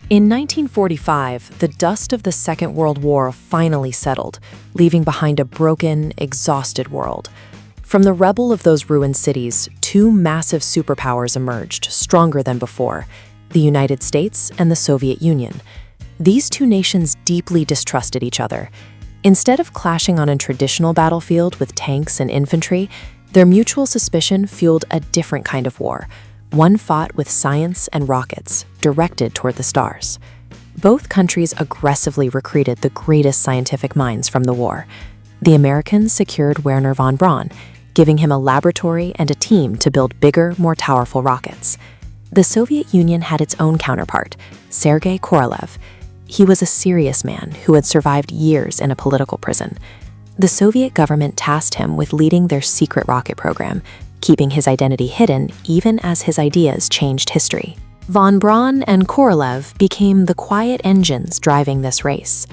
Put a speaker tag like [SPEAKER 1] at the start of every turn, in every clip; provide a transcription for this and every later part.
[SPEAKER 1] In 1945, the dust of the Second World War finally settled, leaving behind a broken, exhausted world. From the rubble of those ruined cities, two massive superpowers emerged, stronger than before: the United States and the Soviet Union. These two nations deeply distrusted each other. Instead of clashing on a traditional battlefield with tanks and infantry, their mutual suspicion fueled a different kind of war, one fought with science and rockets, directed toward the stars. Both countries aggressively recruited the greatest scientific minds from the war. The Americans secured Wernher von Braun, giving him a laboratory and a team to build bigger, more powerful rockets. The Soviet Union had its own counterpart, Sergei Korolev. He was a serious man who had survived years in a political prison. The Soviet government tasked him with leading their secret rocket program, keeping his identity hidden even as his ideas changed history. Von Braun and Korolev became the quiet engines driving this race.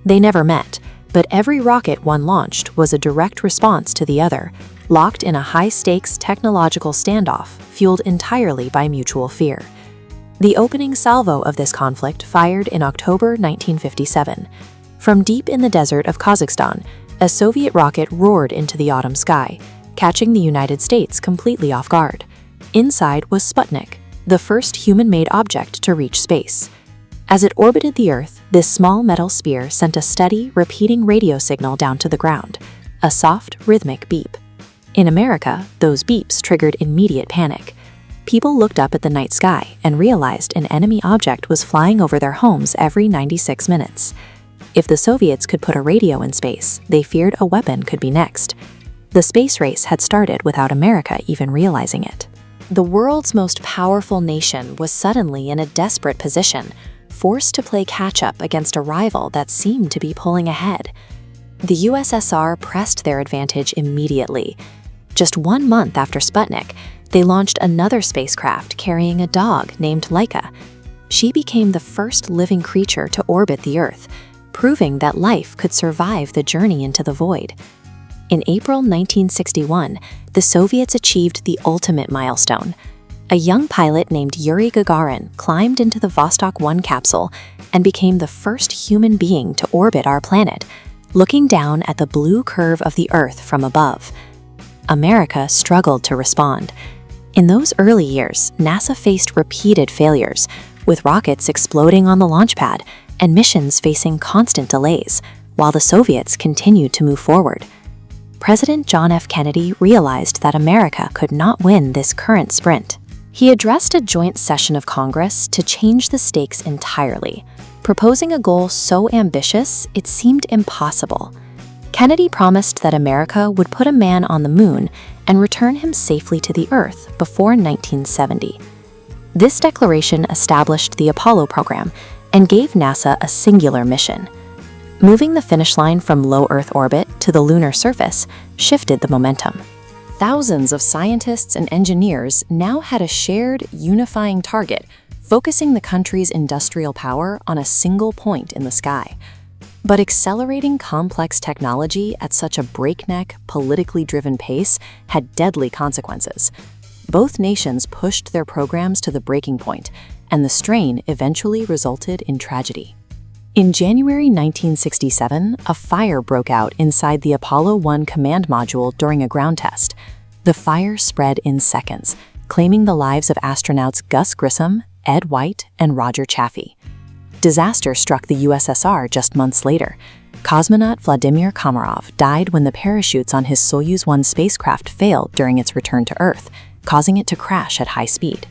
[SPEAKER 1] They never met, but every rocket one launched was a direct response to the other, locked in a high-stakes technological standoff fueled entirely by mutual fear. The opening salvo of this conflict fired in October 1957. From deep in the desert of Kazakhstan, a Soviet rocket roared into the autumn sky, catching the United States completely off guard. Inside was Sputnik, the first human-made object to reach space. As it orbited the Earth, this small metal sphere sent a steady, repeating radio signal down to the ground, a soft, rhythmic beep. In America, those beeps triggered immediate panic. People looked up at the night sky and realized an enemy object was flying over their homes every 96 minutes. If the Soviets could put a radio in space, they feared a weapon could be next. The space race had started without America even realizing it. The world's most powerful nation was suddenly in a desperate position, forced to play catch-up against a rival that seemed to be pulling ahead. The USSR pressed their advantage immediately. Just 1 month after Sputnik, they launched another spacecraft carrying a dog named Laika. She became the first living creature to orbit the Earth, proving that life could survive the journey into the void. In April 1961, the Soviets achieved the ultimate milestone. A young pilot named Yuri Gagarin climbed into the Vostok 1 capsule and became the first human being to orbit our planet, looking down at the blue curve of the Earth from above. America struggled to respond. In those early years, NASA faced repeated failures, with rockets exploding on the launch pad and missions facing constant delays, while the Soviets continued to move forward. President John F. Kennedy realized that America could not win this current sprint. He addressed a joint session of Congress to change the stakes entirely, proposing a goal so ambitious it seemed impossible. Kennedy promised that America would put a man on the moon and return him safely to the Earth before 1970. This declaration established the Apollo program and gave NASA a singular mission. Moving the finish line from low Earth orbit to the lunar surface shifted the momentum. Thousands of scientists and engineers now had a shared, unifying target, focusing the country's industrial power on a single point in the sky. But accelerating complex technology at such a breakneck, politically driven pace had deadly consequences. Both nations pushed their programs to the breaking point, and the strain eventually resulted in tragedy. In January 1967, a fire broke out inside the Apollo 1 command module during a ground test. The fire spread in seconds, claiming the lives of astronauts Gus Grissom, Ed White, and Roger Chaffee. Disaster struck the USSR just months later. Cosmonaut Vladimir Komarov died when the parachutes on his Soyuz 1 spacecraft failed during its return to Earth, causing it to crash at high speed.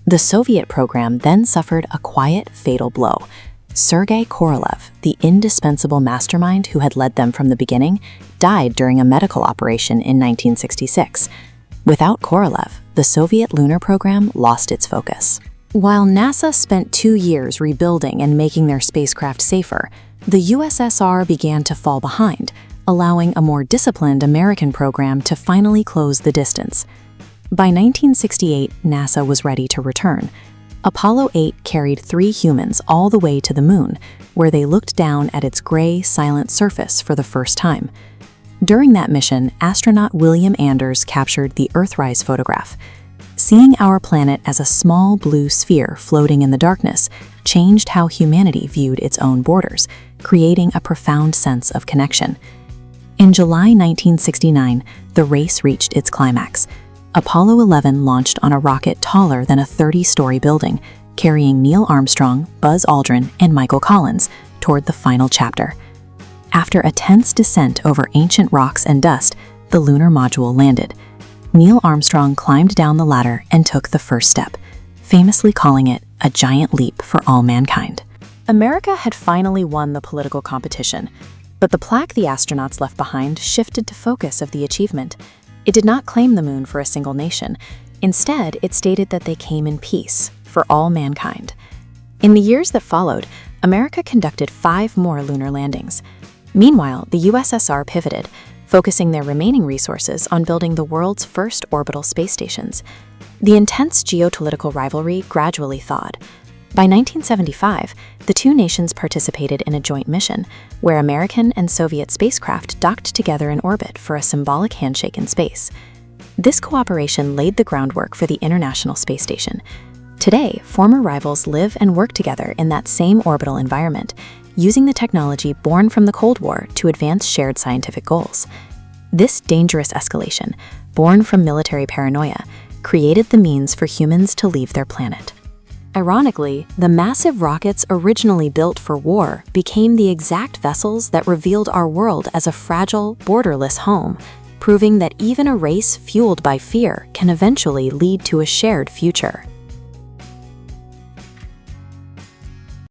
[SPEAKER 1] The Soviet program then suffered a quiet, fatal blow. Sergei Korolev, the indispensable mastermind who had led them from the beginning, died during a medical operation in 1966. Without Korolev, the Soviet lunar program lost its focus. While NASA spent 2 years rebuilding and making their spacecraft safer, the USSR began to fall behind, allowing a more disciplined American program to finally close the distance. By 1968, NASA was ready to return. Apollo 8 carried 3 humans all the way to the moon, where they looked down at its gray, silent surface for the first time. During that mission, astronaut William Anders captured the Earthrise photograph.
[SPEAKER 2] Seeing our planet as a small blue sphere floating in the darkness changed how humanity viewed its own borders, creating a profound sense of connection. In July 1969, the race reached its climax. Apollo 11 launched on a rocket taller than a 30-story building, carrying Neil Armstrong, Buzz Aldrin, and Michael Collins toward the final chapter. After a tense descent over ancient rocks and dust, the lunar module landed. Neil Armstrong climbed down the ladder and took the first step, famously calling it a giant leap for all mankind. America had finally won the political competition, but the plaque the astronauts left behind shifted to focus of the achievement. It did not claim the moon for a single nation. Instead, it stated that they came in peace for all mankind. In the years that followed, America conducted 5 more lunar landings. Meanwhile, the USSR pivoted, focusing their remaining resources on building the world's first orbital space stations. The intense geopolitical rivalry gradually thawed. By 1975, the two nations participated in a joint mission, where American and Soviet spacecraft docked together in orbit for a symbolic handshake in space. This cooperation laid the groundwork for the International Space Station. Today, former rivals live and work together in that same orbital environment, using the technology born from the Cold War to advance shared scientific goals. This dangerous escalation, born from military paranoia, created the means for humans to leave their planet. Ironically, the massive rockets originally built for war became the exact vessels that revealed our world as a fragile, borderless home, proving that even a race fueled by fear can eventually lead to a shared future.